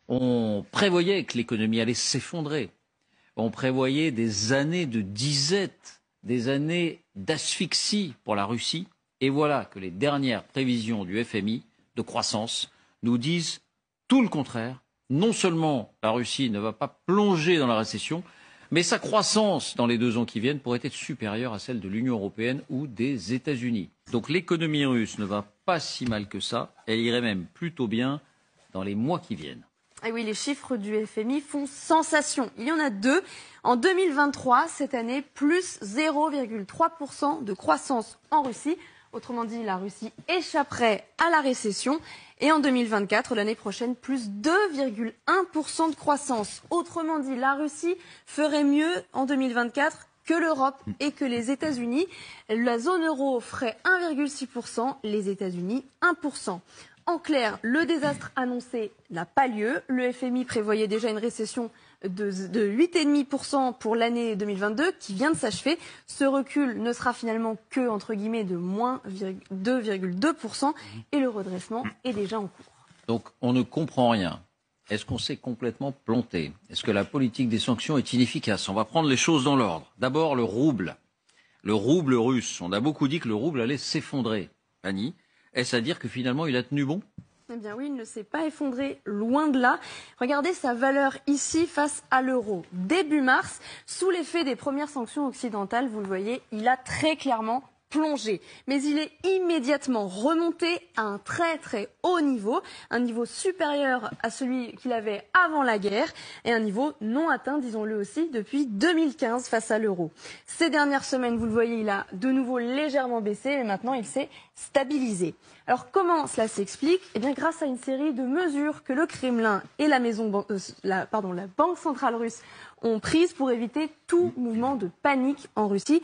On prévoyait que l'économie allait s'effondrer. On prévoyait des années de disette, des années d'asphyxie pour la Russie. Et voilà que les dernières prévisions du FMI de croissance nous disent tout le contraire. Non seulement la Russie ne va pas plonger dans la récession, mais sa croissance dans les 2 ans qui viennent pourrait être supérieure à celle de l'Union européenne ou des États-Unis. Donc l'économie russe ne va pas si mal que ça. Elle irait même plutôt bien dans les mois qui viennent. Et oui, les chiffres du FMI font sensation. Il y en a 2. En 2023, cette année, plus 0,3% de croissance en Russie. Autrement dit, la Russie échapperait à la récession. Et en 2024, l'année prochaine, plus 2,1% de croissance. Autrement dit, la Russie ferait mieux en 2024 que l'Europe et que les États-Unis. La zone euro ferait 1,6%, les États-Unis 1%. En clair, le désastre annoncé n'a pas lieu. Le FMI prévoyait déjà une récession de 8,5% pour l'année 2022 qui vient de s'achever. Ce recul ne sera finalement que, entre guillemets, de moins 2,2% et le redressement est déjà en cours. Donc on ne comprend rien. Est-ce qu'on s'est complètement planté? Est-ce que la politique des sanctions est inefficace? On va prendre les choses dans l'ordre. D'abord le rouble. Le rouble russe. On a beaucoup dit que le rouble allait s'effondrer. Annie, est-ce à dire que finalement il a tenu bon? Eh bien oui, il ne s'est pas effondré, loin de là. Regardez sa valeur ici face à l'euro. Début mars, sous l'effet des premières sanctions occidentales, vous le voyez, il a très clairement plongé. Mais il est immédiatement remonté à un très très haut niveau, un niveau supérieur à celui qu'il avait avant la guerre et un niveau non atteint, disons-le aussi, depuis 2015 face à l'euro. Ces dernières semaines, vous le voyez, il a de nouveau légèrement baissé, mais maintenant il s'est stabilisé. Alors comment cela s'explique? Eh bien grâce à une série de mesures que le Kremlin et la Banque centrale russe ont prises pour éviter tout mouvement de panique en Russie.